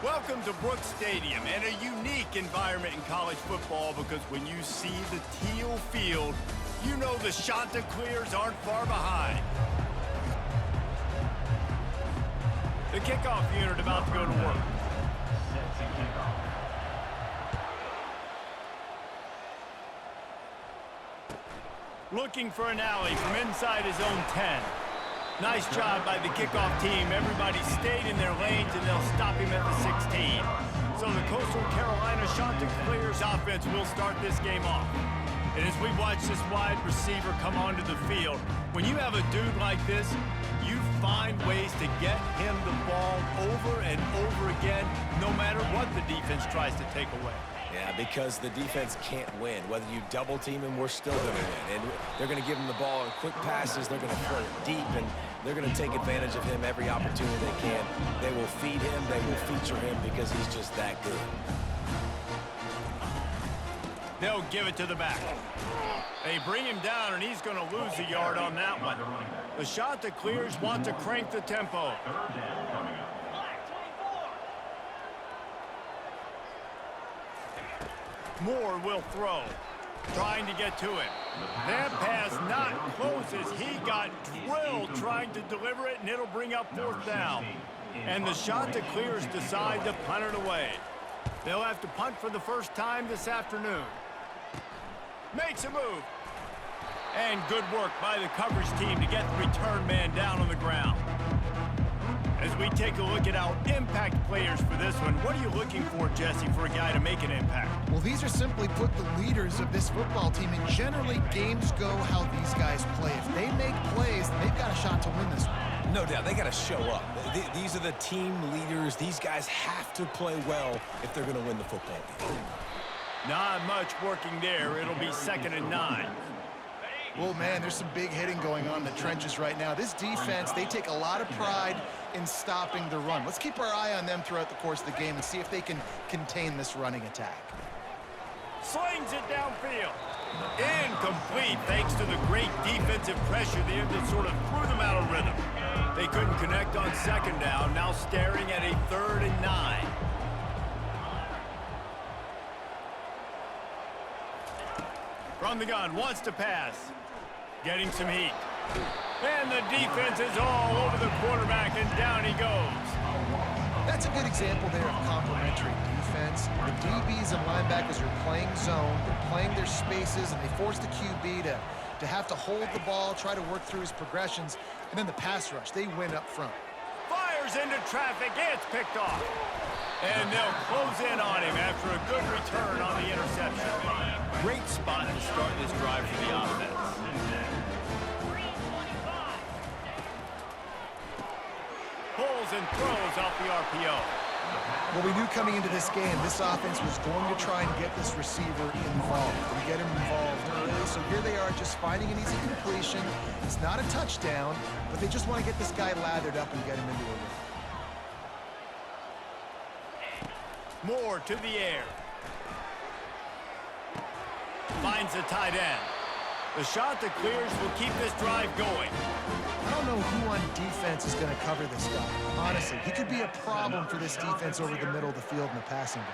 Welcome to Brooks Stadium and a unique environment in college football because when you see the teal field, you know the Chanticleers aren't far behind. The kickoff unit about to go to work. Looking for an alley from inside his own 10. Nice job by the kickoff team. Everybody stayed in their lanes, and they'll stop him at the 16. So the Coastal Carolina Chanticleers offense will start this game off. And as we watch this wide receiver come onto the field, when you have a dude like this, you find ways to get him the ball over and over again, no matter what the defense tries to take away. Yeah, because the defense can't win. Whether you double team him, we're still going to win. And they're going to give him the ball in quick passes. They're going to throw it deep, and they're going to take advantage of him every opportunity they can. They will feed him. They will feature him because he's just that good. They'll give it to the back. They bring him down, and he's going to lose a yard on that one. The Chanticleers want to crank the tempo. Moore will throw, trying to get to it. That pass not close as he got drilled trying to deliver it, and it'll bring up fourth down. And the Chanticleers decide to punt it away. They'll have to punt for the first time this afternoon. Makes a move. And good work by the coverage team to get the return man down on the ground. As we take a look at our impact players for this one, what are you looking for, Jesse, for a guy to make an impact? Well, these are simply put the leaders of this football team, and generally games go how these guys play. If they make plays, they've got a shot to win this one. No doubt, they got to show up. These are the team leaders. These guys have to play well if they're going to win the football game. Not much working there. It'll be 2nd and 9. Well, man, there's some big hitting going on in the trenches right now. This defense, they take a lot of pride in stopping the run. Let's keep our eye on them throughout the course of the game and see if they can contain this running attack. Slings it downfield. Incomplete thanks to the great defensive pressure there that sort of threw them out of rhythm. They couldn't connect on 2nd down, now staring at a 3rd and 9. From the gun, wants to pass. Getting some heat. And the defense is all over the quarterback, and down he goes. That's a good example there of complementary defense. The DBs and linebackers are playing zone, they're playing their spaces, and they force the QB to have to hold the ball, try to work through his progressions, and then the pass rush, they win up front. Fires into traffic, it's picked off. And they'll close in on him after a good return on the interception. Great spot to start this drive for the offense. Pulls and throws off the RPO. Well, we knew coming into this game, this offense was going to try and get this receiver involved and get him involved early. So here they are just finding an easy completion. It's not a touchdown, but they just want to get this guy lathered up and get him into a rhythm. Moore to the air. Finds the tight end. The Chanticleers will keep this drive going. I don't know who on defense is going to cover this guy. Honestly, he could be a problem for this defense over the middle of the field in the passing game.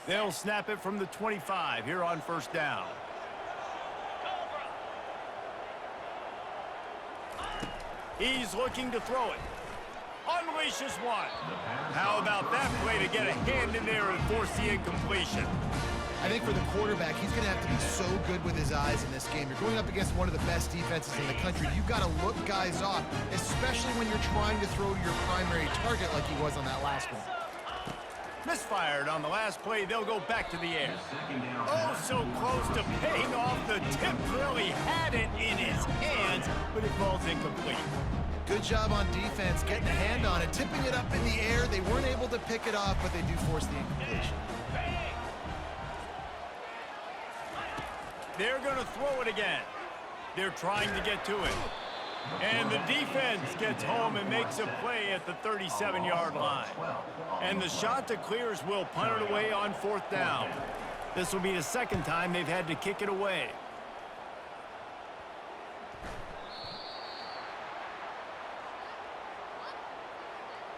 They'll snap it from the 25 here on 1st down. He's looking to throw it. Unleashes one. How about that play to get a hand in there and force the incompletion? I think for the quarterback, he's going to have to be so good with his eyes in this game. You're going up against one of the best defenses in the country. You've got to look guys off, especially when you're trying to throw to your primary target like he was on that last one. Misfired on the last play. They'll go back to the air. Oh, so close to paying off. The tip really had it in his hands, but it falls incomplete. Good job on defense, getting a hand on it, tipping it up in the air. They weren't able to pick it off, but they do force the incompletion. They're going to throw it again. They're trying to get to it. And the defense gets home and makes a play at the 37-yard line. And the Chanticleers will punt it away on 4th down. This will be the 2nd time they've had to kick it away.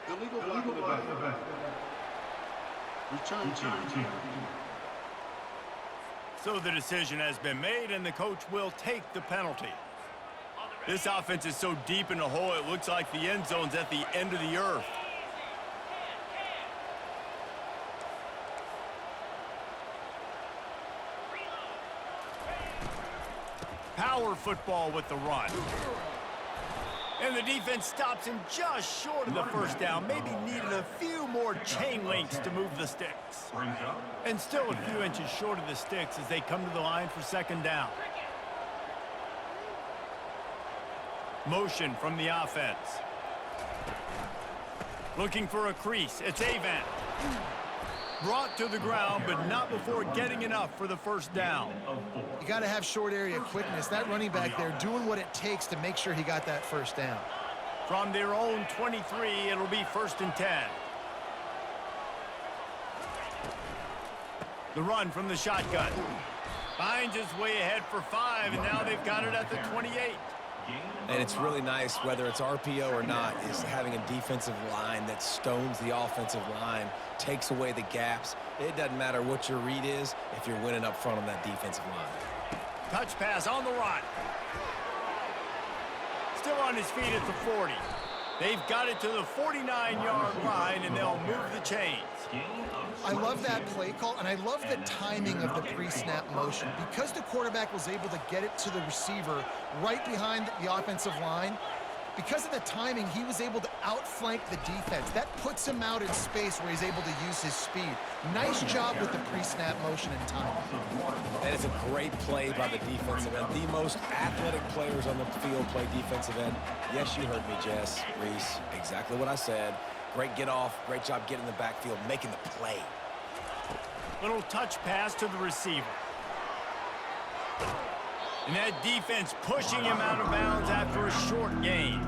Illegal Return team. So the decision has been made, and the coach will take the penalty. This offense is so deep in the hole, it looks like the end zone's at the end of the earth. Power football with the run. And the defense stops him just short of the first down. Maybe needed a few more chain links to move the sticks. And still a few inches short of the sticks as they come to the line for second down. Motion from the offense. Looking for a crease. It's Avant. Brought to the ground, but not before getting enough for the first down. You got to have short area quickness. That running back there doing what it takes to make sure he got that first down. From their own 23, it'll be 1st and 10. The run from the shotgun. Finds his way ahead for 5, and now they've got it at the 28. And it's really nice, whether it's RPO or not, is having a defensive line that stones the offensive line, takes away the gaps. It doesn't matter what your read is if you're winning up front on that defensive line. Touch pass on the run. Still on his feet at the 40. They've got it to the 49-yard line, and they'll move the chains. I love that play call, and I love the timing of the pre-snap motion. Because the quarterback was able to get it to the receiver right behind the offensive line, because of the timing, he was able to outflank the defense. That puts him out in space where he's able to use his speed. Nice job with the pre-snap motion and timing. And it's a great play by the defensive end. The most athletic players on the field play defensive end. Yes, you heard me, Jess, Reese. Exactly what I said. Great get off. Great job getting in the backfield, making the play. Little touch pass to the receiver. And that defense pushing him out of bounds after a short gain.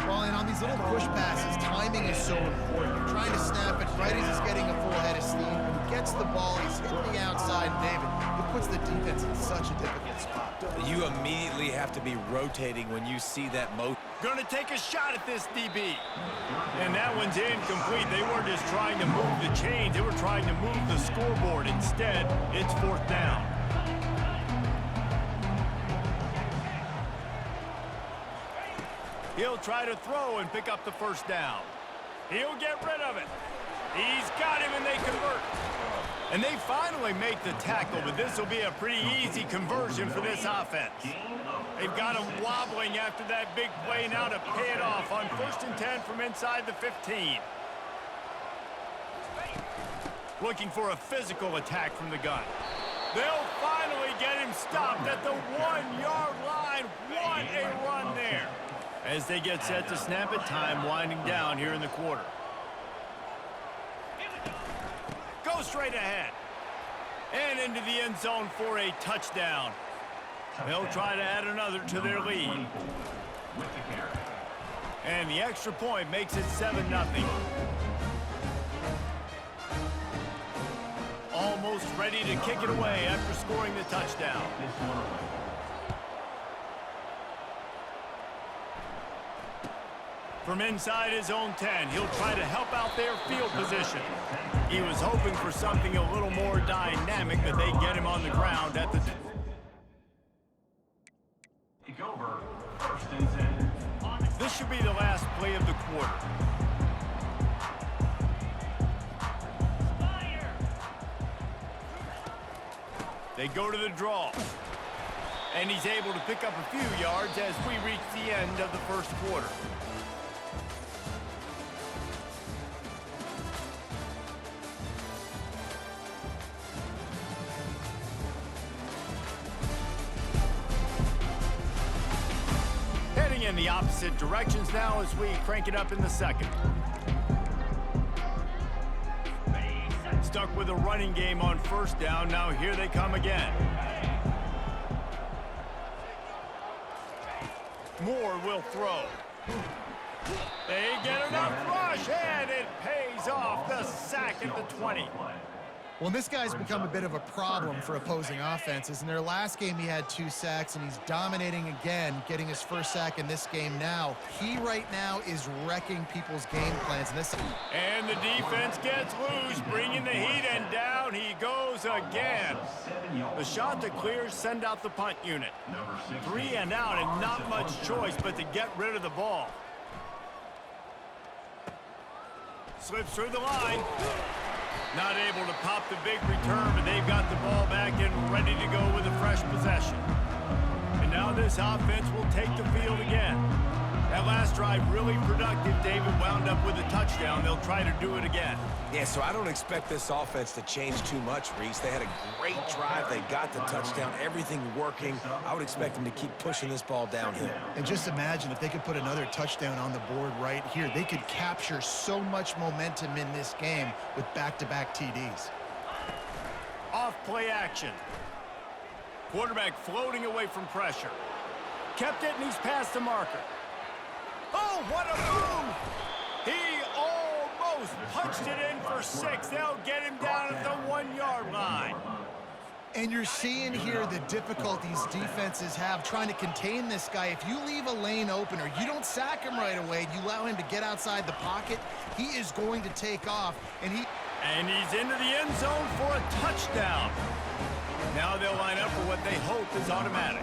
Well, and on these little push passes, timing is so important. You're trying to snap it right as he's getting a full head of steam. When he gets the ball, he's hitting the outside, David. It puts the defense in such a difficult spot. You immediately have to be rotating when you see that motion. Gonna take a shot at this DB. And that one's incomplete. They weren't just trying to move the chains. They were trying to move the scoreboard. Instead, it's 4th down. He'll try to throw and pick up the first down. He'll get rid of it. He's got him, and they convert. And they finally make the tackle, but this will be a pretty easy conversion for this offense. They've got him wobbling after that big play now to pay it off on 1st and 10 from inside the 15. Looking for a physical attack from the gun. They'll finally get him stopped at the 1-yard line. What a run there. As they get set to snap it, time winding down here in the quarter. Go straight ahead. And into the end zone for a touchdown. They'll try to add another to their lead. And the extra point makes it 7-0. Almost ready to kick it away after scoring the touchdown. From inside his own 10, he'll try to help out their field position. He was hoping for something a little more dynamic, but they get him on the ground at the... Take over, 1st and 10. This should be the last play of the quarter. They go to the draw. And he's able to pick up a few yards as we reach the end of the first quarter. Heading in the opposite directions now as we crank it up in the second. Stuck with a running game on 1st down. Now here they come again. Moore will throw. They get enough rush, and it pays off. The sack at the 20. Well, this guy's become a bit of a problem for opposing offenses. In their last game, he had 2 sacks, and he's dominating again, getting his first sack in this game now. He right now is wrecking people's game plans. And the defense gets loose, bringing the heat, and down he goes again. The shot to clear, send out the punt unit. 3 and out, and not much choice but to get rid of the ball. Slips through the line. Not able to pop the big return, but they've got the ball back and ready to go with a fresh possession. And now this offense will take the field again. That last drive really productive. David wound up with a touchdown. They'll try to do it again. Yeah, so I don't expect this offense to change too much, Reese. They had a great drive. They got the touchdown, everything working. I would expect them to keep pushing this ball downhill. And just imagine if they could put another touchdown on the board right here. They could capture so much momentum in this game with back-to-back TDs. Off play action. Quarterback floating away from pressure. Kept it, and he's past the marker. Oh, what a move! He almost punched it in for 6. They'll get him down at the 1-yard line. And you're seeing here the difficulties defenses have trying to contain this guy. If you leave a lane open or you don't sack him right away, you allow him to get outside the pocket, he is going to take off. And he's into the end zone for a touchdown. Now they'll line up for what they hope is automatic.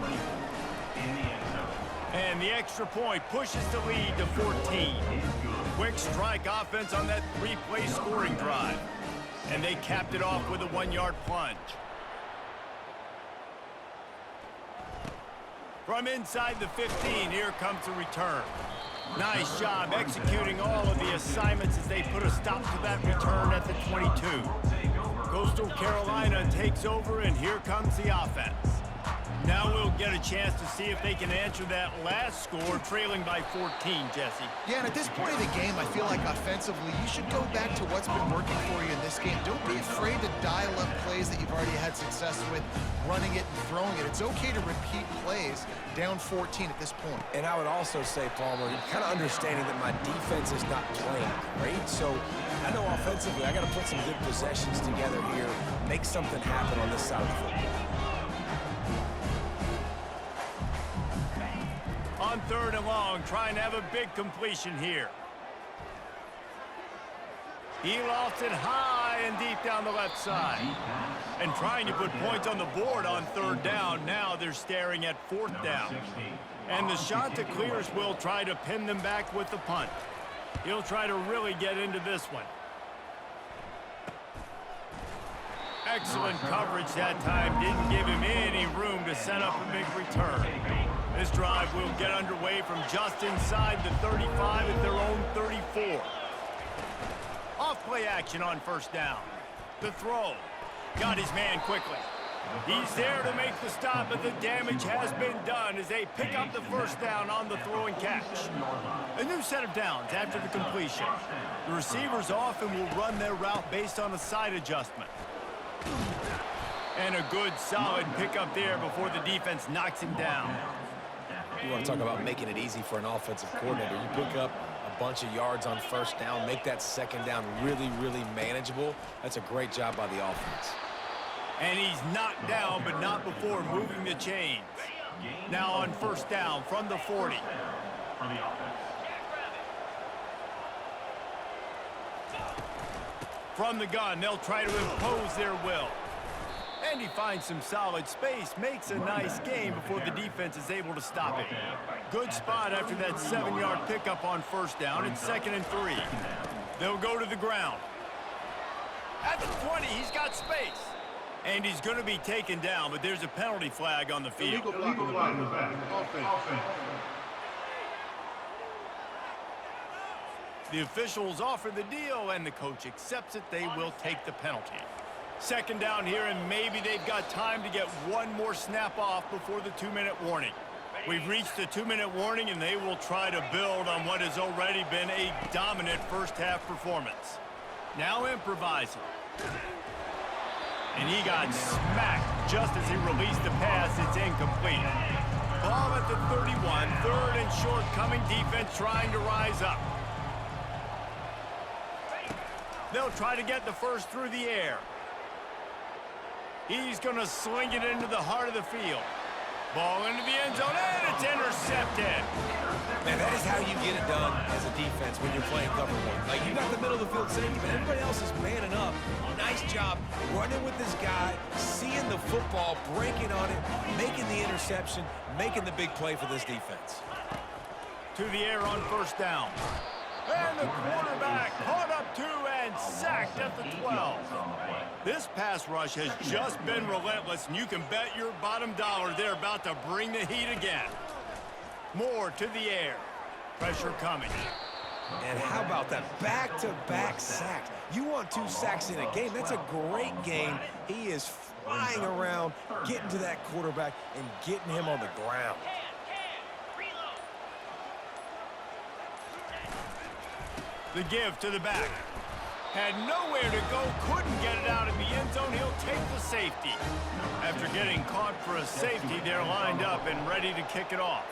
And the extra point pushes the lead to 14. Quick strike offense on that 3-play scoring drive. And they capped it off with a 1-yard plunge. From inside the 15, here comes the return. Nice job executing all of the assignments as they put a stop to that return at the 22. Coastal Carolina takes over, and here comes the offense. Now we'll get a chance to see if they can answer that last score, trailing by 14, Jesse. Yeah, and at this point of the game, I feel like offensively, you should go back to what's been working for you in this game. Don't be afraid to dial up plays that you've already had success with, running it and throwing it. It's okay to repeat plays down 14 at this point. And I would also say, Palmer, kind of understanding that my defense is not playing great, so I know offensively I got to put some good possessions together here, make something happen on this side of the football. On 3rd and long, trying to have a big completion here. He lofts it high and deep down the left side. And trying to put points on the board on 3rd down. Now they're staring at 4th down. And the shot to clears will try to pin them back with the punt. He'll try to really get into this one. Excellent coverage that time. Didn't give him any room to set up a big return. This drive will get underway from just inside the 35 at their own 34. Off play action on 1st down. The throw. Got his man quickly. He's there to make the stop, but the damage has been done as they pick up the 1st down on the throw and catch. A new set of downs after the completion. The receivers often will run their route based on a side adjustment. And a good, solid pickup there before the defense knocks him down. You want to talk about making it easy for an offensive coordinator. You pick up a bunch of yards on 1st down, make that 2nd down really, really manageable. That's a great job by the offense. And he's knocked down, but not before moving the chains. Now on 1st down from the 40. From the gun, they'll try to impose their will. And he finds some solid space, makes a nice game before the defense is able to stop it. Good spot after that 7-yard pickup on 1st down. It's 2nd and 3. They'll go to the ground. At the 20, he's got space. And he's going to be taken down, but there's a penalty flag on the field. Illegal flag in the back. Offense. The officials offer the deal, and the coach accepts it. They will take the penalty. 2nd down here, and maybe they've got time to get one more snap off before the 2-minute warning. We've reached the 2-minute warning, and they will try to build on what has already been a dominant first-half performance. Now improvising. And he got smacked just as he released the pass. It's incomplete. Ball at the 31, 3rd and short, coming defense trying to rise up. They'll try to get the 1st through the air. He's going to sling it into the heart of the field. Ball into the end zone, and it's intercepted. Man, that is how you get it done as a defense when you're playing cover one. Like, you got the middle of the field safety, but everybody else is manning up. Nice job running with this guy, seeing the football, breaking on it, making the interception, making the big play for this defense. To the air on first down. And the quarterback caught up to and sacked at the 12. This pass rush has just been relentless, and you can bet your bottom dollar they're about to bring the heat again. Moore to the air. Pressure coming. And how about that back-to-back sacks? You want 2 sacks in a game. That's a great game. He is flying around, getting to that quarterback and getting him on the ground. The give to the back. Had nowhere to go, couldn't get it out in the end zone. He'll take the safety. After getting caught for a safety, they're lined up and ready to kick it off.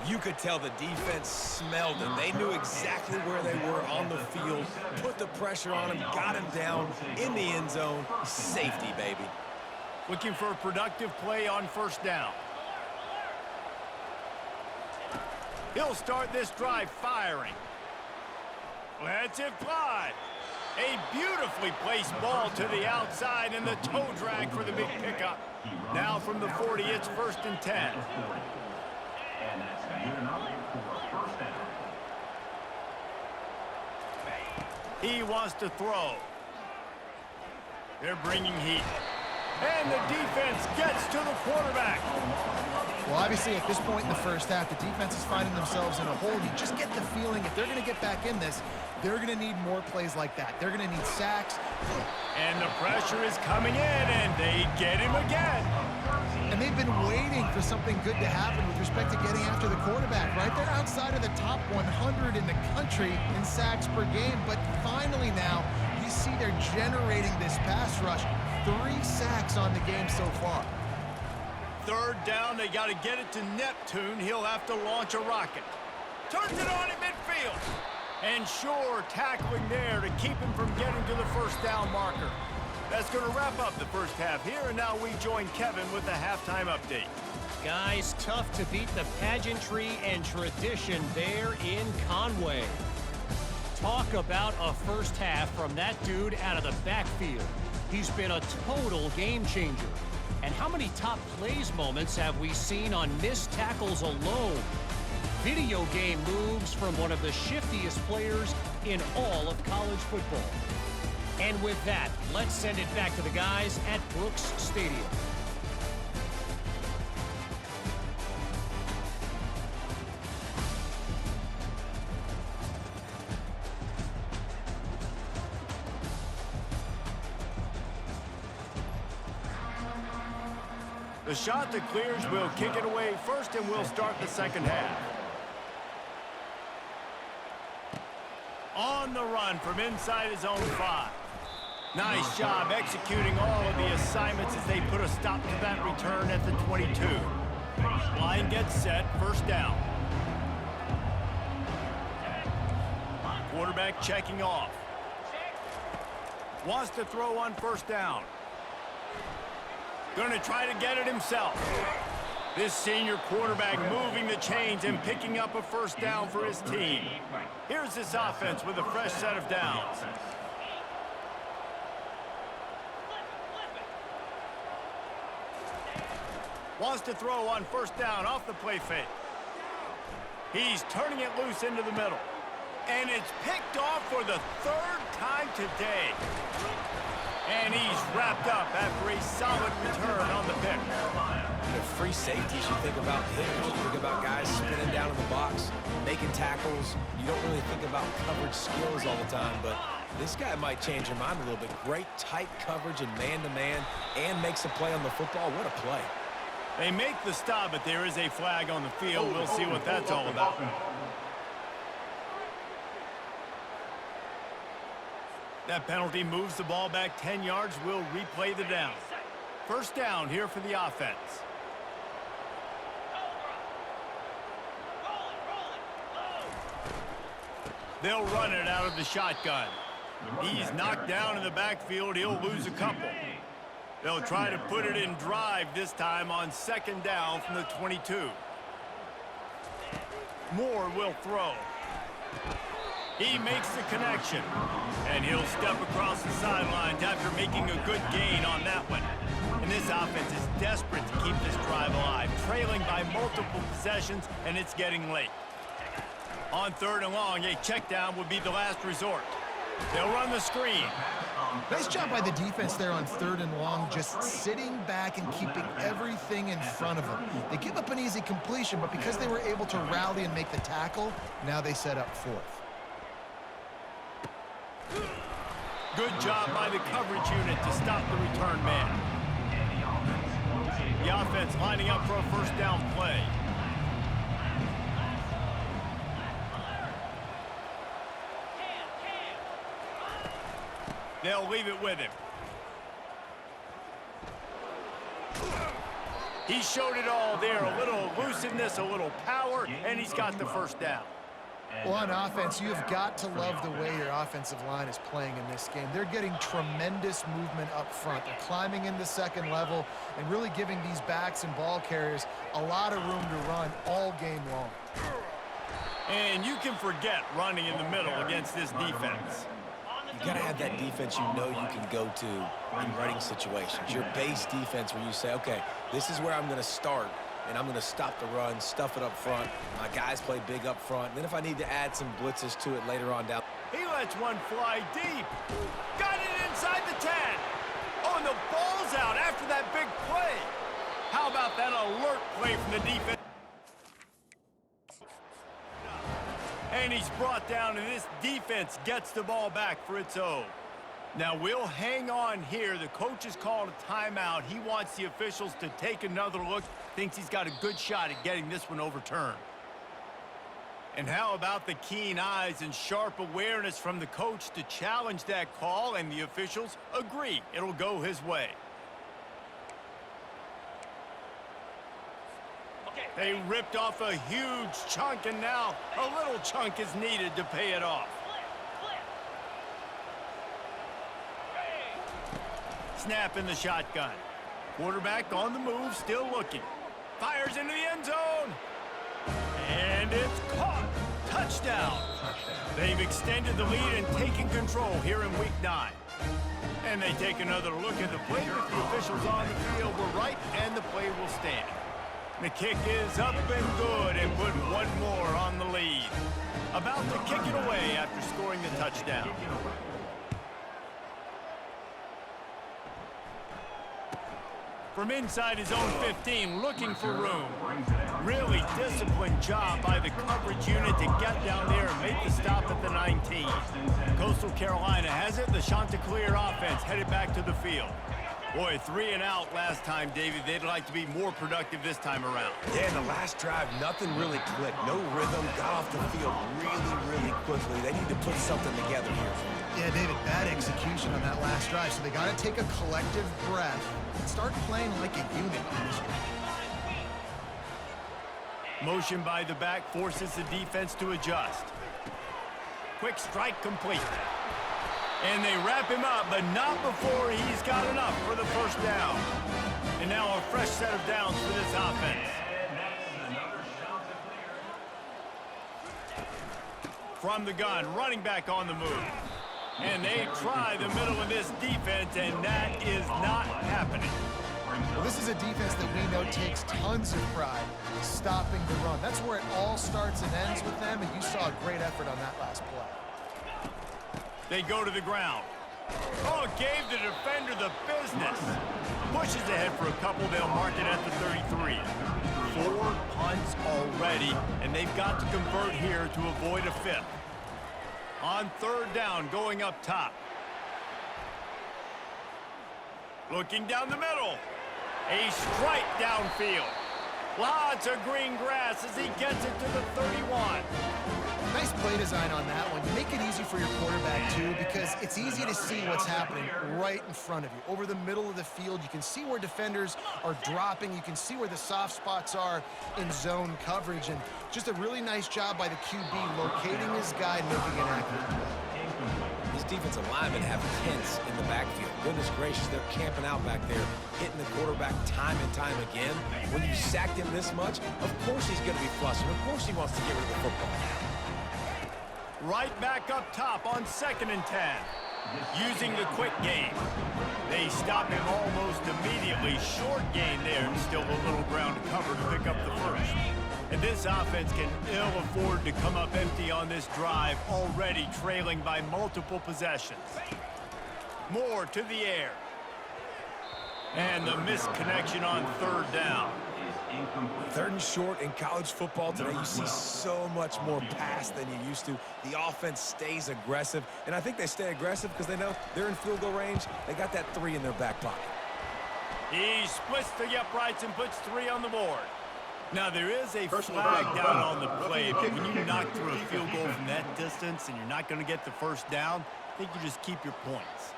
You could tell the defense smelled him. They knew exactly where they were on the field, put the pressure on him, got him down in the end zone. Safety, baby. Looking for a productive play on first down. He'll start this drive firing. Lets it fly. A beautifully placed ball to the outside and the toe drag for the big pickup. Now from the 40, it's 1st and 10. He wants to throw. They're bringing heat. And the defense gets to the quarterback. Well, obviously, at this point in the first half, the defense is finding themselves in a hole. You just get the feeling if they're going to get back in this, they're going to need more plays like that. They're going to need sacks. And the pressure is coming in, and they get him again. And they've been waiting for something good to happen with respect to getting after the quarterback, right? They're outside of the top 100 in the country in sacks per game, but finally now, you see they're generating this pass rush. 3 sacks on the game so far. 3rd down, they got to get it to Neptune. He'll have to launch a rocket. Turns it on in midfield. And sure, tackling there to keep him from getting to the first down marker. That's going to wrap up the first half here, and now we join Kevin with the halftime update. Guys, tough to beat the pageantry and tradition there in Conway. Talk about a first half from that dude out of the backfield. He's been a total game changer. And how many top plays moments have we seen on missed tackles alone? Video game moves from one of the shiftiest players in all of college football. And with that, let's send it back to the guys at Brooks Stadium. The shot that clears will kick it away first, and we'll start the second half. On the run from inside his own 5. Nice job executing all of the assignments as they put a stop to that return at the 22. Line gets set, first down. Quarterback checking off. Wants to throw on first down. Going to try to get it himself. This senior quarterback moving the chains and picking up a first down for his team. Here's this offense with a fresh set of downs. Wants to throw on first down off the play fake. He's turning it loose into the middle. And it's picked off for the 3rd time today. And he's wrapped up after a solid return on the pick. The free safeties, you think about hitters, you think about guys spinning down in the box, making tackles. You don't really think about coverage skills all the time, but this guy might change your mind a little bit. Great tight coverage and man-to-man, and makes a play on the football. What a play. They make the stop, but there is a flag on the field. We'll see what that's all about. That penalty moves the ball back 10 yards. We'll replay the down. First down here for the offense. They'll run it out of the shotgun. He's knocked down in the backfield. He'll lose a couple. They'll try to put it in drive this time on 2nd down from the 22. Moore will throw. He makes the connection, and he'll step across the sidelines after making a good gain on that one. And this offense is desperate to keep this drive alive, trailing by multiple possessions, and it's getting late. On 3rd and long, a check down would be the last resort. They'll run the screen. Nice job by the defense there on 3rd and long, just sitting back and keeping everything in front of them. They give up an easy completion, but because they were able to rally and make the tackle, now they set up 4th. Good job by the coverage unit to stop the return man. The offense lining up for a 1st down play. They'll leave it with him. He showed it all there. A little elusiveness, a little power, and he's got the 1st down. Well, on offense, you have got to love the way your offensive line is playing in this game. They're getting tremendous movement up front. They're climbing into 2nd level and really giving these backs and ball carriers a lot of room to run all game long. And you can forget running in the middle against this defense. You got to have that defense you know you can go to in running situations. Your base defense where you say, okay, this is where I'm going to start, and I'm going to stop the run, stuff it up front. My guys play big up front. Then if I need to add some blitzes to it later on down. He lets one fly deep. Got it inside the 10. Oh, and the ball's out after that big play. How about that alert play from the defense? And he's brought down, and this defense gets the ball back for its own. Now, we'll hang on here. The coach has called a timeout. He wants the officials to take another look. Thinks he's got a good shot at getting this one overturned. And how about the keen eyes and sharp awareness from the coach to challenge that call, and the officials agree it'll go his way. They ripped off a huge chunk, and now a little chunk is needed to pay it off. Snap in the shotgun. Quarterback on the move, still looking. Fires into the end zone. And it's caught. Touchdown. They've extended the lead and taken control here in Week 9. And they take another look at the play, but the officials on the field were right, and the play will stand. The kick is up and good, and put one more on the lead. About to kick it away after scoring the touchdown. From inside his own 15, looking for room. Really disciplined job by the coverage unit to get down there and make the stop at the 19. Coastal Carolina has it. The Chanticleer offense headed back to the field. Boy, 3 and out last time, David. They'd like to be more productive this time around. Yeah, in the last drive, nothing really clicked. No rhythm, got off the field really quickly. They need to put something together here. Yeah, David, bad execution on that last drive, so they got to take a collective breath and start playing like a unit on this one. Motion by the back forces the defense to adjust. Quick strike complete. And they wrap him up, but not before he's got enough for the 1st down. And now a fresh set of downs for this offense. From the gun, running back on the move. And they try the middle of this defense, and that is not happening. Well, this is a defense that we know takes tons of pride stopping the run. That's where it all starts and ends with them, and you saw a great effort on that last play. They go to the ground. Oh, gave the defender the business. Pushes ahead for a couple. They'll mark it at the 33. 4 punts already, and they've got to convert here to avoid a 5th. On 3rd down, going up top. Looking down the middle. A strike downfield. Lots of green grass as he gets it to the 31. Nice play design on that one. You make it easy for your quarterback, too, because it's easy to see what's happening right in front of you. Over the middle of the field, you can see where defenders are dropping. You can see where the soft spots are in zone coverage. And just a really nice job by the QB locating his guy and making an accurate play. He's defensive linemen have tents in the backfield. Goodness gracious, they're camping out back there, hitting the quarterback time and time again. When you sacked him this much, of course he's going to be flustered. Of course he wants to get rid of the football. Right back up top on 2nd and 10. Using the quick game. They stop him almost immediately. Short gain there, and still a little ground to cover to pick up the first. And this offense can ill afford to come up empty on this drive, already trailing by multiple possessions. Moore to the air. And the missed connection on 3rd down. 3rd and short in college football today. You see so much more pass than you used to. The offense stays aggressive, and I think they stay aggressive because they know they're in field goal range. They got that 3 in their back pocket. He splits the uprights and puts 3 on the board. Now, there is a flag down on the play, but when you knock through a field goal from that distance and you're not going to get the first down, I think you just keep your points.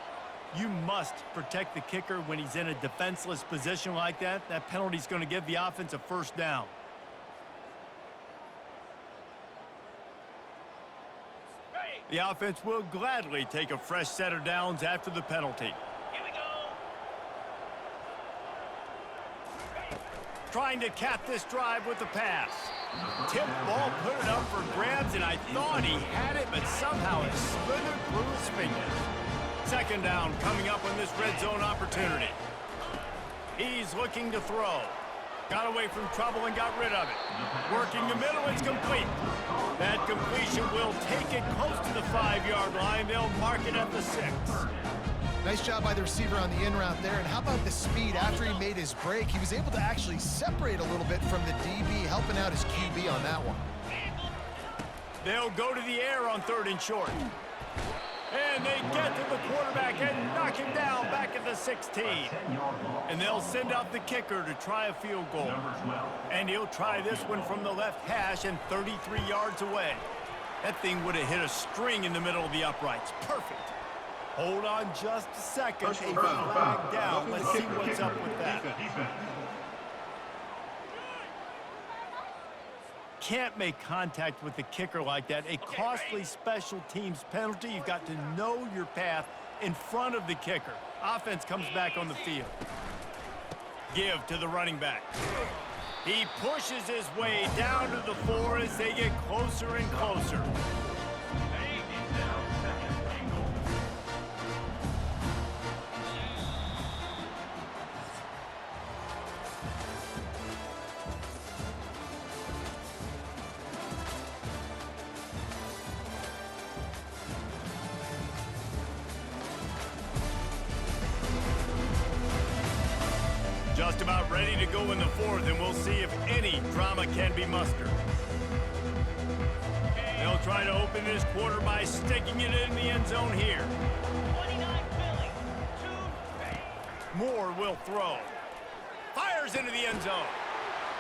You must protect the kicker when he's in a defenseless position like that. That penalty is going to give the offense a first down. The offense will gladly take a fresh set of downs after the penalty. Trying to cap this drive with the pass. Tip ball, put it up for grabs, and I thought he had it, but somehow it slithered through his fingers. 2nd down coming up on this red zone opportunity. He's looking to throw. Got away from trouble and got rid of it. Working the middle, it's complete. That completion will take it close to the 5-yard line. They'll mark it at the 6. Nice job by the receiver on the in route there. And how about the speed after he made his break? He was able to actually separate a little bit from the DB, helping out his QB on that one. They'll go to the air on 3rd and short. And they get to the quarterback and knock him down back at the 16. And they'll send out the kicker to try a field goal. And he'll try this one from the left hash and 33 yards away. That thing would have hit a string in the middle of the uprights. Perfect. Hold on just a second. A flag down. Let's see what's up with that. Can't make contact with the kicker like that. A costly special teams penalty. You've got to know your path in front of the kicker. Offense comes back on the field. Give to the running back. He pushes his way down to the 4 as they get closer and closer. Just about ready to go in the 4th, and we'll see if any drama can be mustered. They'll try to open this quarter by sticking it in the end zone here. Moore will throw. Fires into the end zone.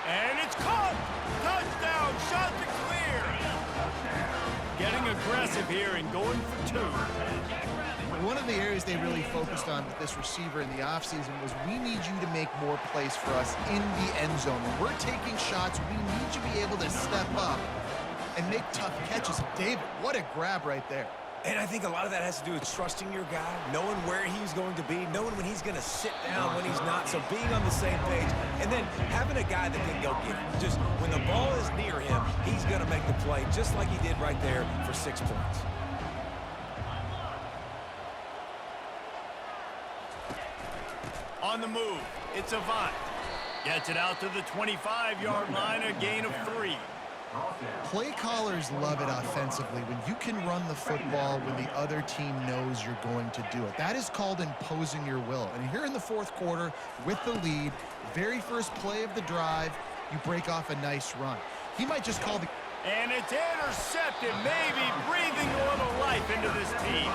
And it's caught! Touchdown! Shot to clear! Getting aggressive here and going for 2. One of the areas they really focused on with this receiver in the offseason was we need you to make more plays for us in the end zone. When we're taking shots, we need you to be able to step up and make tough catches. David, what a grab right there. And I think a lot of that has to do with trusting your guy, knowing where he's going to be, knowing when he's going to sit down, when he's not. So being on the same page, and then having a guy that can go get it. Just when the ball is near him, he's going to make the play, just like he did right there for 6 points. On the move, it's Avant. Gets it out to the 25-yard line, a gain of 3. Play callers love it offensively when you can run the football when the other team knows you're going to do it. That is called imposing your will. And here in the 4th quarter with the lead, very first play of the drive, you break off a nice run. He might just call the... And it's intercepted, maybe breathing a little life into this team.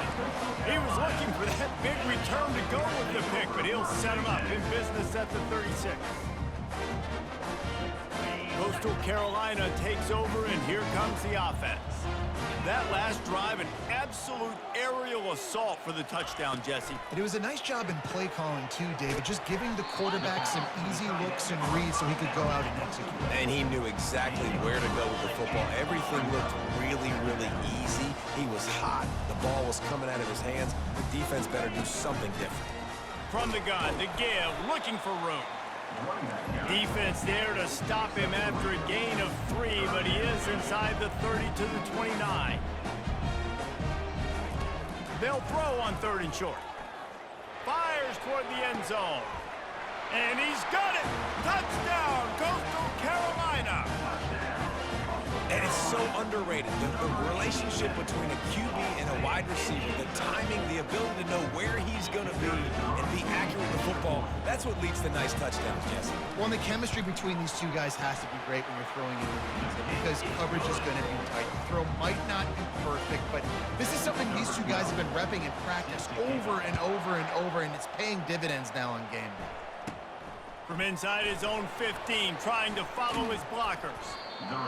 He was looking for that big return to go with the pick, but he'll set him up in business at the 36. Coastal Carolina takes over, and here comes the offense. That last drive, an absolute absolute aerial assault for the touchdown, Jesse. And it was a nice job in play calling too, David, just giving the quarterback some easy looks and reads so he could go out and execute. And he knew exactly where to go with the football. Everything looked really, really easy. He was hot. The ball was coming out of his hands. The defense better do something different. From the gun, the give, looking for room. Defense there to stop him after a gain of 3, but he is inside the 30 to the 29. They'll throw on 3rd and short. Fires toward the end zone. And he's got it! Touchdown, Coastal Carolina! And it's so underrated. The relationship between a QB and a wide receiver, the timing, the ability to know where he's going to be and be accurate with the football, that's what leads to nice touchdowns, Jesse. Well, and the chemistry between these two guys has to be great when you're throwing into the end zone because coverage is going to be tight. The throw might not be perfect, but this is something these two guys have been repping in practice over and over and over, and it's paying dividends now on game day. From inside his own 15, trying to follow his blockers.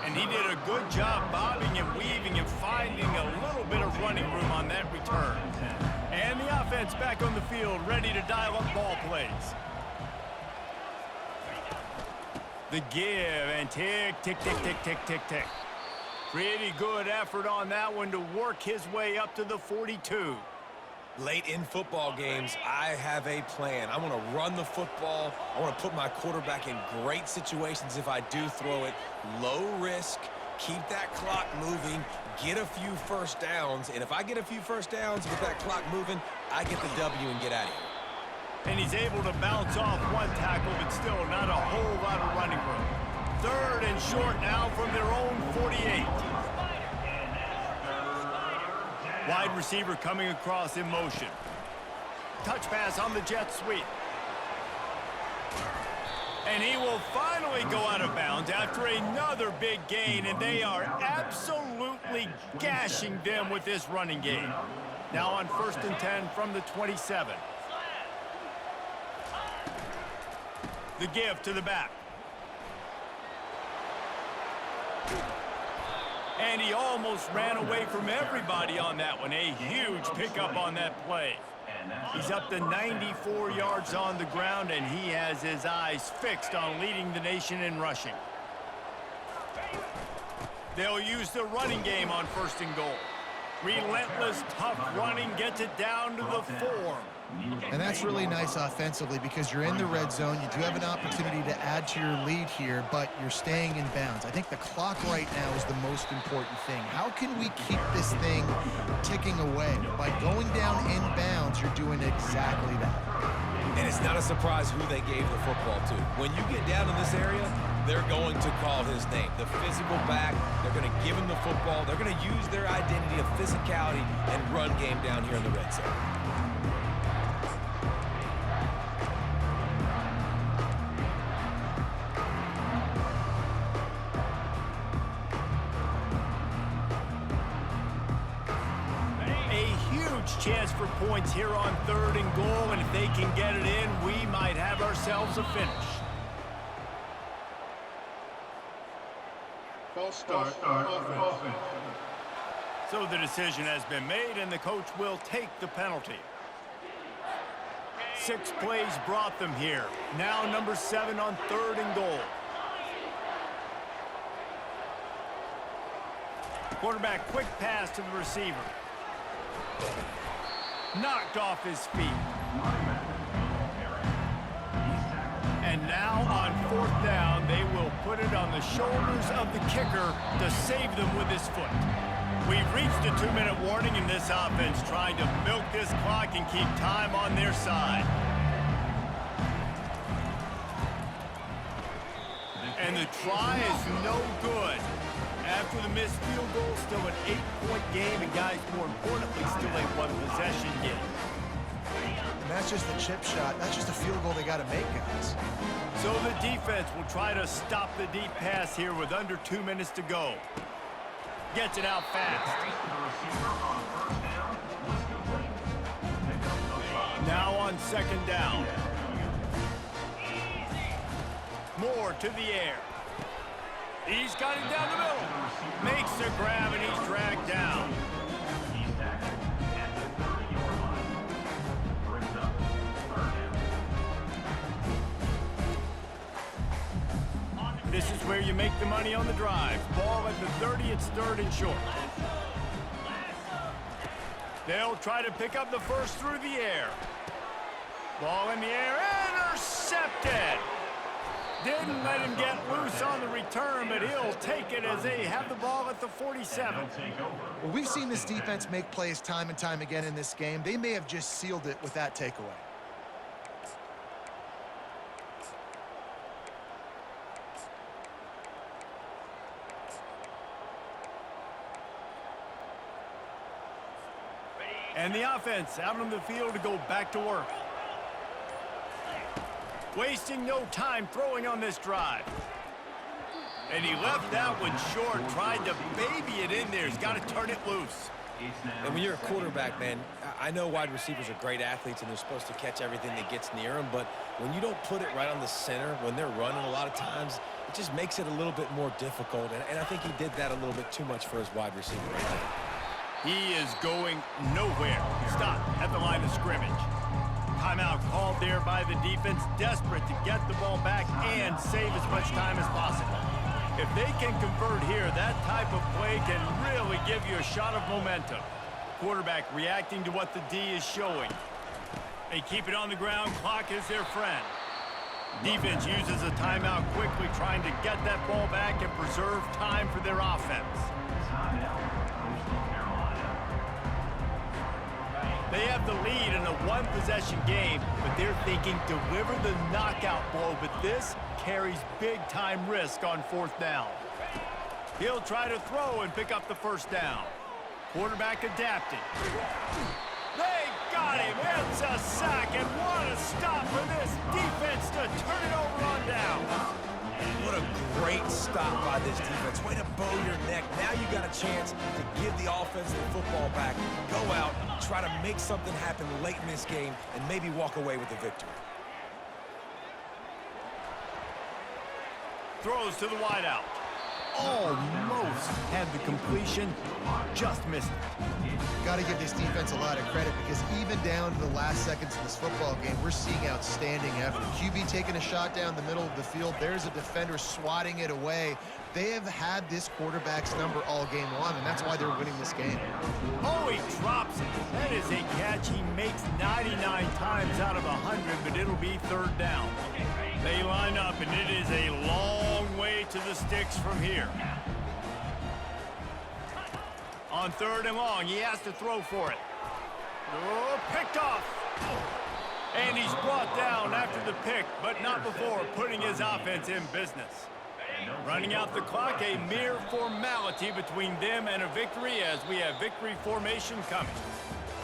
And he did a good job bobbing and weaving and finding a little bit of running room on that return. And the offense back on the field, ready to dial up ball plays. The give, and tick, tick, tick, tick, tick, tick, tick. Pretty good effort on that one to work his way up to the 42. Late in football games, I have a plan. I want to run the football. I want to put my quarterback in great situations if I do throw it. Low risk, keep that clock moving, get a few first downs. And if I get a few first downs with that clock moving, I get the W and get out of here. And he's able to bounce off one tackle, but still not a whole lot of running room. 3rd and short now from their own 48. Wide receiver coming across in motion. Touch pass on the jet sweep. And he will finally go out of bounds after another big gain, and they are absolutely gashing them with this running game. Now on 1st and 10 from the 27. The give to the back. And he almost ran away from everybody on that one. A huge pickup on that play. He's up to 94 yards on the ground, and he has his eyes fixed on leading the nation in rushing. They'll use the running game on 1st and goal. Relentless, tough running gets it down to the 4. And that's really nice offensively because you're in the red zone. You do have an opportunity to add to your lead here, but you're staying in bounds. I think the clock right now is the most important thing. How can we keep this thing ticking away? By going down in bounds, you're doing exactly that. And it's not a surprise who they gave the football to. When you get down in this area, they're going to call his name. The physical back, they're going to give him the football. They're going to use their identity of physicality and run game down here in the red zone. Chance for points here on 3rd and goal, and if they can get it in, we might have ourselves a finish. False start, offense. So the decision has been made, and the coach will take the penalty. 6 plays brought them here. Now number 7 on 3rd and goal. Quarterback, quick pass to the receiver. Knocked off his feet. And now on 4th down, they will put it on the shoulders of the kicker to save them with his foot. We've reached a 2-minute warning in this offense, trying to milk this clock and keep time on their side. And the try is no good. After the missed field goal, still an 8-point game, and guys, more importantly, still a 1-possession game. And that's just the chip shot. That's just a field goal they got to make, guys. So the defense will try to stop the deep pass here with under 2 minutes to go. Gets it out fast. Now on 2nd down. Moore to the air. He's got it down the middle. Makes the grab, and he's dragged down. This is where you make the money on the drive. Ball at the 30, it's third and short. They'll try to pick up the first through the air. Ball in the air, intercepted. Didn't let him get loose on the return, but he'll take it as they have the ball at the 47. Well, we've seen this defense make plays time and time again in this game. They may have just sealed it with that takeaway. And the offense out on the field to go back to work. Wasting no time throwing on this drive. And he left that one short, tried to baby it in there. He's got to turn it loose. And when you're a quarterback, man, I know wide receivers are great athletes and they're supposed to catch everything that gets near them, but when you don't put it right on the center, when they're running a lot of times, it just makes it a little bit more difficult. And I think he did that a little bit too much for his wide receiver right now. He is going nowhere. Stop at the line of scrimmage. Timeout called there by the defense, desperate to get the ball back and save as much time as possible. If they can convert here, that type of play can really give you a shot of momentum. Quarterback reacting to what the D is showing. They keep it on the ground. Clock is their friend. Defense uses a timeout quickly, trying to get that ball back and preserve time for their offense. They have the lead in a one-possession game, but they're thinking deliver the knockout blow, but this carries big-time risk on fourth down. He'll try to throw and pick up the first down. Quarterback adapting. They got him. It's a sack, and what a stop for this defense to turn it over on down. What a great stop by this defense. Way to bow your neck. Now you got a chance to give the offense the football back, go out, try to make something happen late in this game, and maybe walk away with the victory. Throws to the wideout. Almost had the completion, just missed it. Got to give this defense a lot of credit because even down to the last seconds of this football game, we're seeing outstanding effort. QB taking a shot down the middle of the field. There's a defender swatting it away. They have had this quarterback's number all game long, and that's why they're winning this game. Oh, he drops it. That is a catch he makes 99 times out of 100, but it'll be third down. They line up, and it is a long way to the sticks from here. On third and long, he has to throw for it. Oh, picked off. And he's brought down after the pick, but not before putting his offense in business. Running out the clock, a mere formality between them and a victory as we have victory formation coming.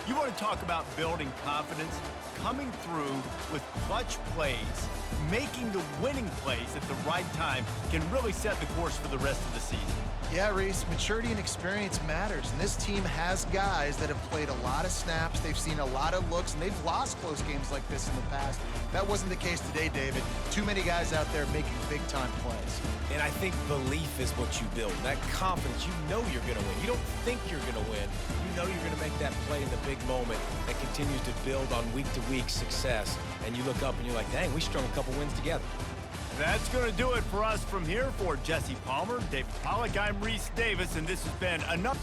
You want to talk about building confidence? Coming through with clutch plays, making the winning plays at the right time can really set the course for the rest of the season. Yeah, Reese, maturity and experience matters, and this team has guys that have played a lot of snaps, they've seen a lot of looks, and they've lost close games like this in the past. That wasn't the case today, David. Too many guys out there making big-time plays. And I think belief is what you build. That confidence, you know you're going to win. You don't think you're going to win. You know you're going to make that play in the big moment that continues to build on week-to-week success. And you look up and you're like, dang, we strung a couple wins together. That's going to do it for us from here. For Jesse Palmer, David Pollack, I'm Reese Davis, and this has been another...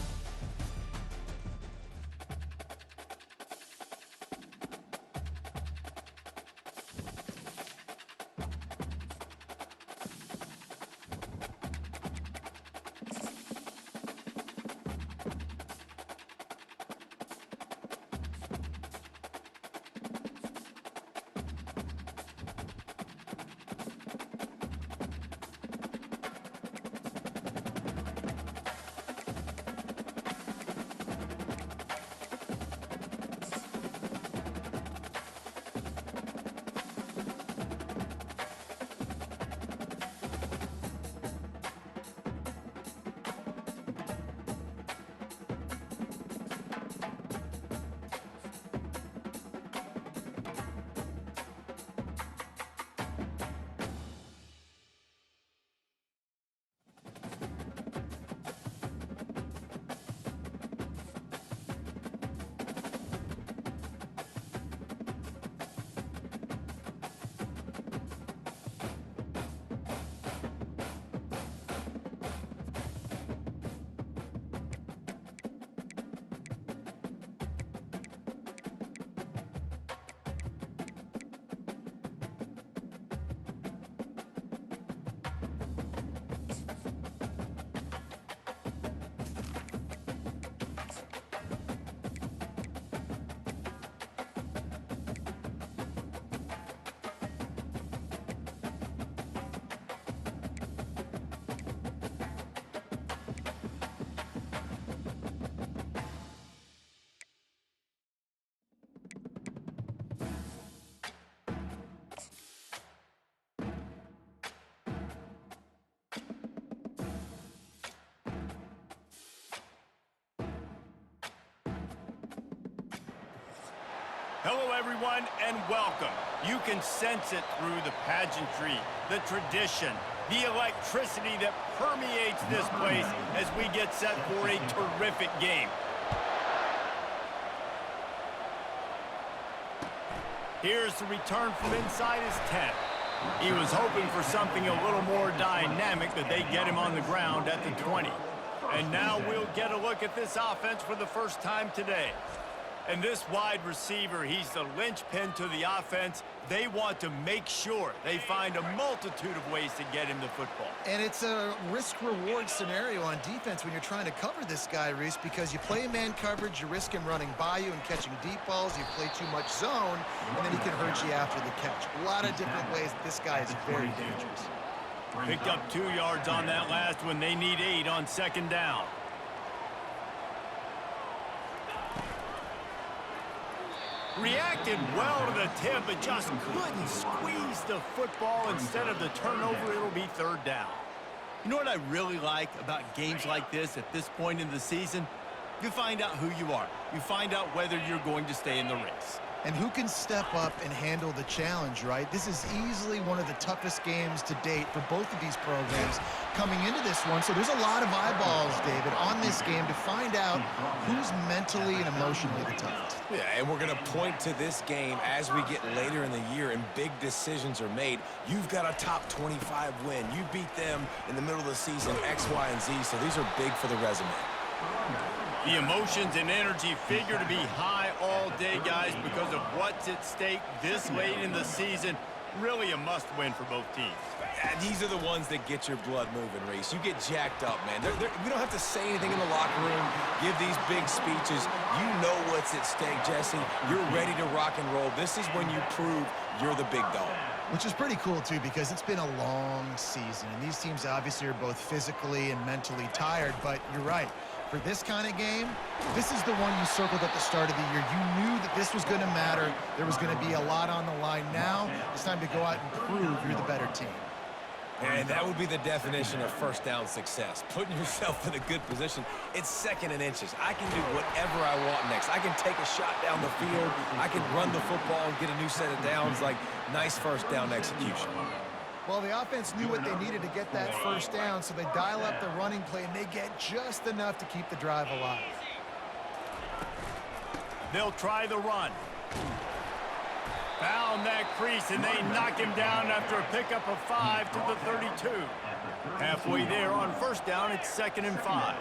Hello, everyone, and welcome. You can sense it through the pageantry, the tradition, the electricity that permeates this place as we get set for a terrific game. Here's the return from inside his tent. He was hoping for something a little more dynamic, that they get him on the ground at the 20. And now we'll get a look at this offense for the first time today. And this wide receiver, he's the linchpin to the offense. They want to make sure they find a multitude of ways to get him the football. And it's a risk-reward scenario on defense when you're trying to cover this guy, Reese, because you play man coverage, you risk him running by you and catching deep balls. You play too much zone, and then he can hurt you after the catch. A lot of different ways that this guy is very dangerous. Picked up 2 yards on that last one. They need 8 on second down. Reacted well to the tip, but just couldn't squeeze the football. Instead of the turnover, it'll be third down. You know what I really like about games like this at this point in the season? You find out who you are. You find out whether you're going to stay in the race. And who can step up and handle the challenge, right? This is easily one of the toughest games to date for both of these programs coming into this one. So there's a lot of eyeballs, David, on this game to find out who's mentally and emotionally the toughest. Yeah, and we're going to point to this game as we get later in the year and big decisions are made. You've got a top 25 win. You beat them in the middle of the season, X, Y, and Z, so these are big for the resume. The emotions and energy figure to be high all day, guys, because of what's at stake this late in the season. Really a must-win for both teams. These are the ones that get your blood moving, Reese. You get jacked up, man. We don't have to say anything in the locker room, give these big speeches. You know what's at stake, Jesse. You're ready to rock and roll. This is when you prove you're the big dog. Which is pretty cool, too, because it's been a long season. And these teams obviously are both physically and mentally tired, but you're right. For this kind of game, this is the one you circled at the start of the year. You knew that this was going to matter. There was going to be a lot on the line. Now it's time to go out and prove you're the better team. And that would be the definition of first down success. Putting yourself in a good position. It's second and inches. I can do whatever I want next. I can take a shot down the field. I can run the football and get a new set of downs. Like, nice first down execution. Well, the offense knew what they needed to get that first down, so they dial up the running play, and they get just enough to keep the drive alive. They'll try the run. Found that crease, and they knock him down after a pickup of 5 to the 32. Halfway there on first down, it's 2nd and 5.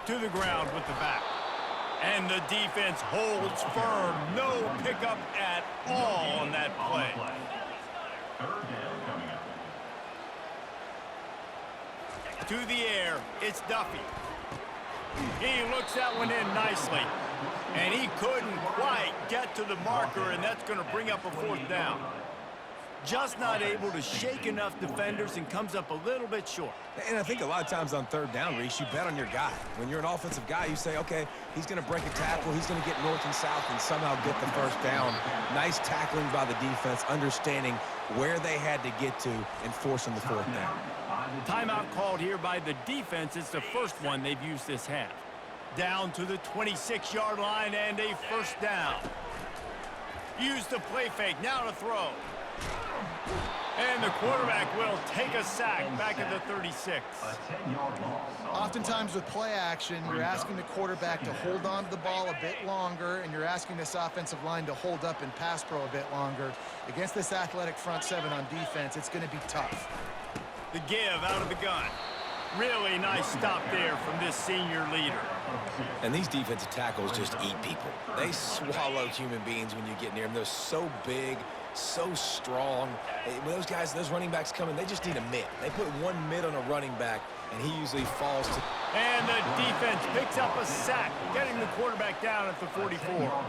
To the ground with the back. And the defense holds firm. No pickup at all on that play. To the air, it's Duffy. He looks that one in nicely. And he couldn't quite get to the marker, and that's going to bring up a 4th down. Just not able to shake enough defenders and comes up a little bit short. And I think a lot of times on third down, Reese, you bet on your guy. When you're an offensive guy, you say, okay, he's going to break a tackle, he's going to get north and south and somehow get the first down. Nice tackling by the defense, understanding where they had to get to and forcing the 4th down. Timeout called here by the defense. It's the first one they've used this half. Down to the 26-yard line and a first down. Use the play fake, now to throw. And the quarterback will take a sack back at the 36. Oftentimes with play action, you're asking the quarterback to hold on to the ball a bit longer, and you're asking this offensive line to hold up and pass pro a bit longer. Against this athletic front 7 on defense, it's going to be tough. The give out of the gun. Really nice stop there from this senior leader. And these defensive tackles just eat people. They swallow human beings when you get near them. They're so big, so strong. When those guys, those running backs come in, they just need a mid. They put one mid on a running back, and he usually falls to... And the defense picks up a sack, getting the quarterback down at the 44.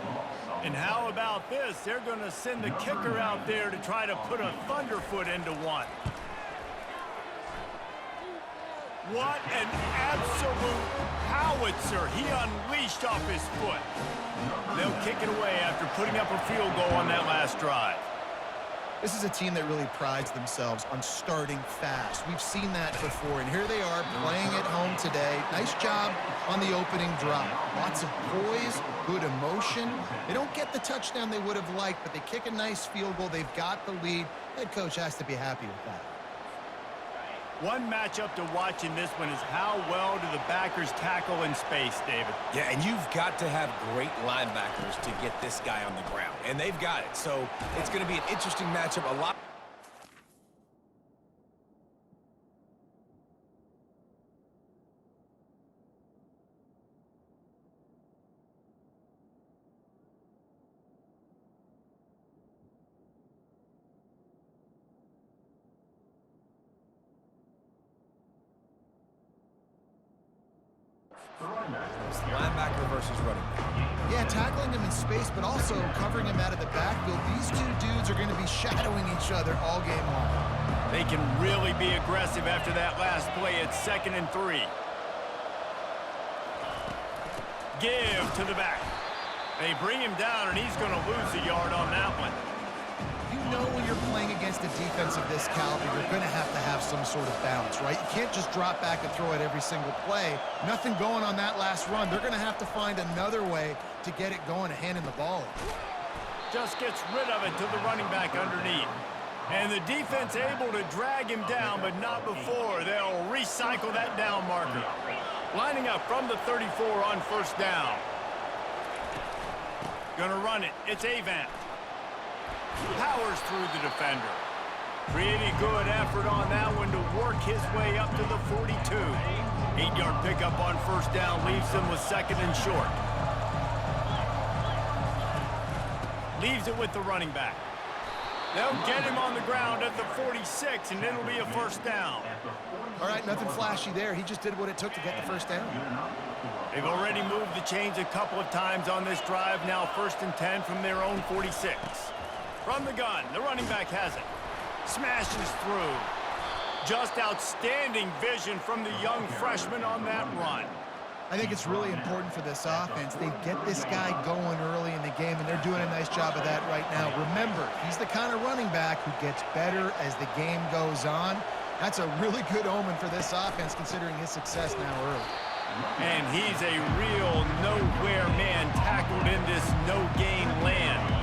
And how about this? They're going to send the kicker out there to try to put a thunderfoot into one. What an absolute howitzer he unleashed off his foot. They'll kick it away after putting up a field goal on that last drive. This is a team that really prides themselves on starting fast. We've seen that before, and here they are playing at home today. Nice job on the opening drive. Lots of poise, good emotion. They don't get the touchdown they would have liked, but they kick a nice field goal. They've got the lead. Head coach has to be happy with that. One matchup to watch in this one is how well do the backers tackle in space, David. Yeah, and you've got to have great linebackers to get this guy on the ground, and they've got it. So it's going to be an interesting matchup. A lot. Linebacker versus running back. Yeah, tackling him in space, but also covering him out of the backfield. These two dudes are going to be shadowing each other all game long. They can really be aggressive after that last play. It's 2nd and 3. Give to the back. They bring him down, and he's going to lose a yard on that one. You know when you're playing against a defense of this caliber, you're going to have some sort of balance, right? You can't just drop back and throw it every single play. Nothing going on that last run. They're going to have to find another way to get it going and handing the ball in. Just gets rid of it to the running back underneath. And the defense able to drag him down, but not before. They'll recycle that down marker. Lining up from the 34 on 1st down. Gonna run it. It's Avant. Powers through the defender. Pretty good effort on that one to work his way up to the 42. 8-yard pickup on 1st down leaves him with 2nd and short. Leaves it with the running back. They'll get him on the ground at the 46, and it'll be a 1st down. All right, nothing flashy there. He just did what it took to get the 1st down. They've already moved the chains a couple of times on this drive. Now 1st and 10 from their own 46. From the gun, the running back has it. Smashes through. Just outstanding vision from the young freshman on that run. I think it's really important for this offense. They get this guy going early in the game, and they're doing a nice job of that right now. Remember, he's the kind of running back who gets better as the game goes on. That's a really good omen for this offense, considering his success now early. And he's a real nowhere man tackled in this no-gain land.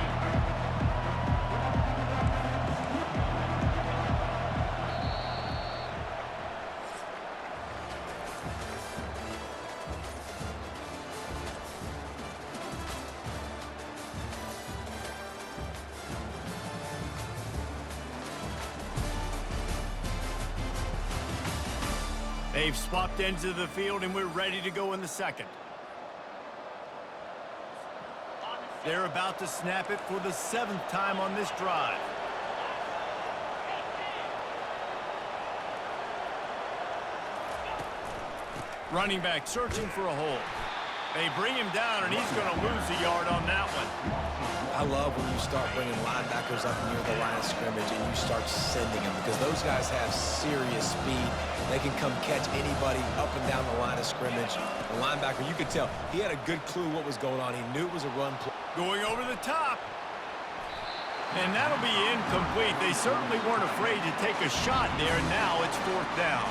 They've swapped ends of the field, and we're ready to go in the 2nd. They're about to snap it for the 7th time on this drive. Running back searching for a hole. They bring him down, and he's going to lose a yard on that one. I love when you start bringing linebackers up near the line of scrimmage and you start sending them, because those guys have serious speed. They can come catch anybody up and down the line of scrimmage. The linebacker, you could tell, he had a good clue what was going on. He knew it was a run play. Going over the top. And that'll be incomplete. They certainly weren't afraid to take a shot there, and now it's 4th down.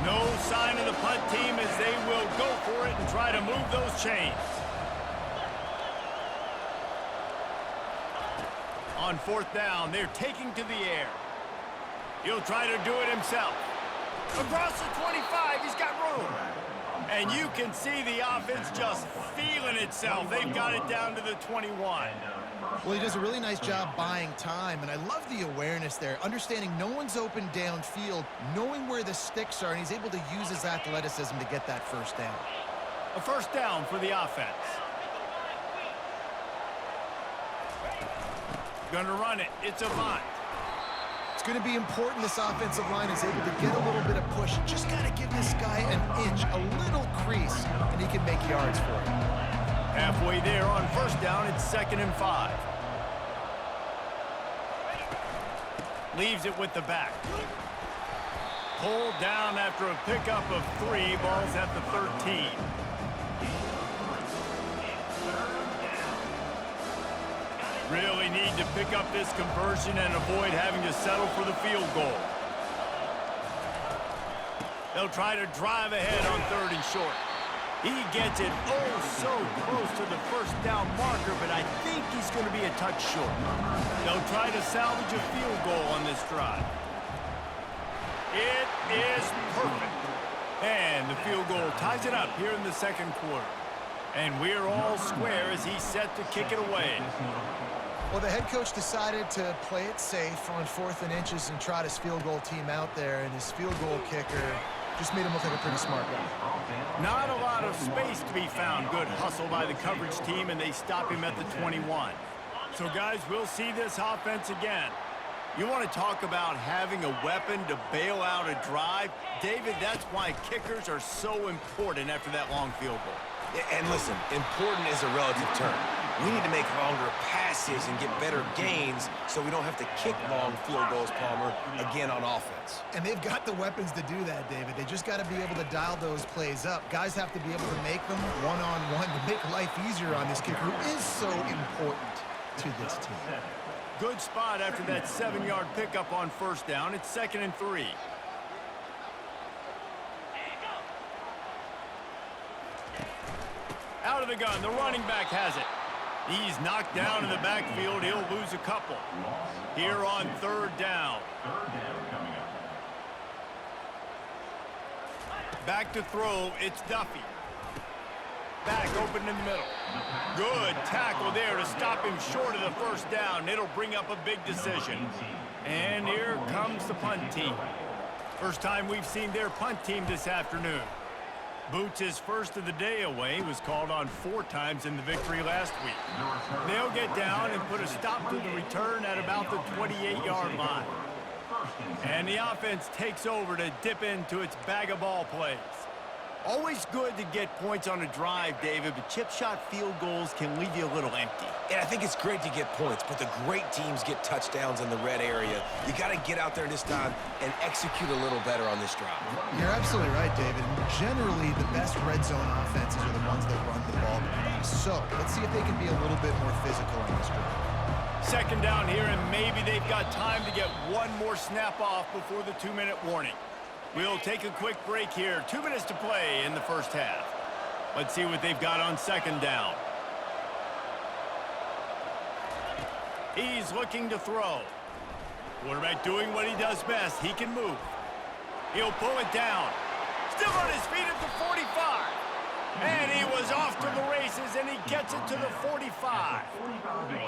No sign of the punt team as they will go for it and try to move those chains. On 4th down, they're taking to the air. He'll try to do it himself. Across the 25, he's got room. And you can see the offense just feeling itself. They've got it down to the 21. Well, he does a really nice job buying time, and I love the awareness there, understanding no one's open downfield, knowing where the sticks are, and he's able to use his athleticism to get that 1st down. A 1st down for the offense. Going to run it. It's Avant. It's going to be important this offensive line is able to get a little bit of push. Just got to give this guy an inch, a little crease, and he can make yards for it. Halfway there on 1st down, it's 2nd and 5. Leaves it with the back. Pulled down after a pickup of 3. Ball's at the 13. Really need to pick up this conversion and avoid having to settle for the field goal. They'll try to drive ahead on 3rd and short. He gets it oh so close to the first down marker, but I think he's going to be a touch short. They'll try to salvage a field goal on this drive. It is perfect. And the field goal ties it up here in the 2nd quarter. And we're all square as he's set to kick it away. Well, the head coach decided to play it safe on 4th and inches and trot his field goal team out there, and his field goal kicker just made him look like a pretty smart guy. Not a lot of space to be found. Good hustle by the coverage team, and they stop him at the 21. So, guys, we'll see this offense again. You want to talk about having a weapon to bail out a drive? David, that's why kickers are so important after that long field goal. And listen, important is a relative term. We need to make longer passes and get better gains so we don't have to kick long field goals, Palmer, again on offense. And they've got the weapons to do that, David. They just got to be able to dial those plays up. Guys have to be able to make them one-on-one to make life easier on this kicker who is so important to this team. Good spot after that 7-yard pickup on 1st down. It's 2nd and 3. Out of the gun, the running back has it. He's knocked down in the backfield. He'll lose a couple. Here on 3rd down. Back to throw, it's Duffy. Back open in the middle. Good tackle there to stop him short of the 1st down. It'll bring up a big decision. And here comes the punt team. First time we've seen their punt team this afternoon. Boots' first of the day away was called on 4 times in the victory last week. They'll get down and put a stop to the return at about the 28-yard line. And the offense takes over to dip into its bag of ball plays. Always good to get points on a drive, David, but chip shot field goals can leave you a little empty. And I think it's great to get points, but the great teams get touchdowns in the red area. You got to get out there this time and execute a little better on this drive. You're absolutely right, David. Generally, the best red zone offenses are the ones that run the ball the best. So let's see if they can be a little bit more physical on this drive. 2nd down here, and maybe they've got time to get one more snap off before the 2-minute warning. We'll take a quick break here. 2 minutes to play in the 1st half. Let's see what they've got on 2nd down. He's looking to throw. Quarterback doing what he does best. He can move. He'll pull it down. Still on his feet at the 45. And he was off to the races, and he gets it to the 45.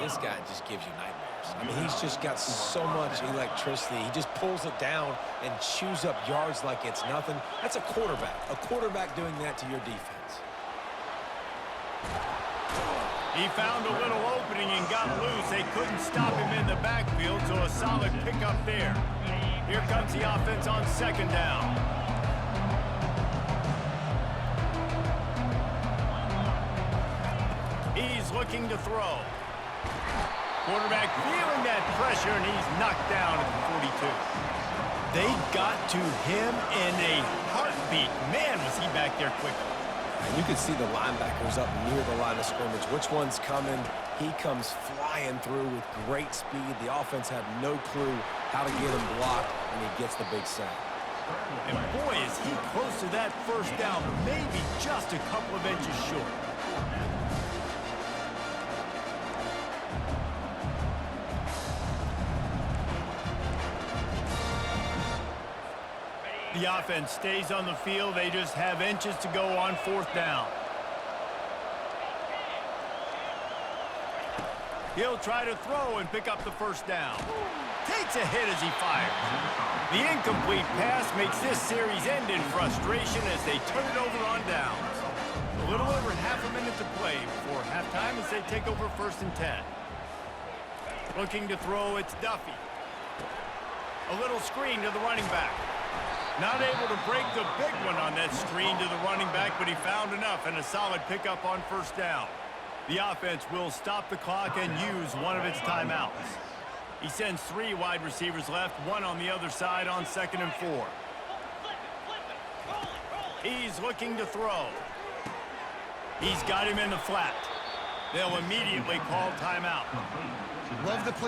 This guy just gives you nightmares. I mean, he's just got so much electricity. He just pulls it down and chews up yards like it's nothing. That's a quarterback doing that to your defense. He found a little opening and got loose. They couldn't stop him in the backfield, so a solid pickup there. Here comes the offense on 2nd down. He's looking to throw. Quarterback feeling that pressure, and he's knocked down at the 42. They got to him in a heartbeat. Man, was he back there quickly. And you can see the linebackers up near the line of scrimmage. Which one's coming? He comes flying through with great speed. The offense had no clue how to get him blocked, and he gets the big sack. And boy, is he close to that 1st down, maybe just a couple of inches short. The offense stays on the field. They just have inches to go on 4th down. He'll try to throw and pick up the 1st down. Takes a hit as he fires. The incomplete pass makes this series end in frustration as they turn it over on downs. A little over half a minute to play before halftime as they take over 1st and 10. Looking to throw, it's Duffy. A little screen to the running back. Not able to break the big one on that screen to the running back, but he found enough and a solid pickup on 1st down. The offense will stop the clock and use one of its timeouts. He sends 3 wide receivers left, 1 on the other side on 2nd and 4. He's looking to throw. He's got him in the flat. They'll immediately call timeout. Love the play.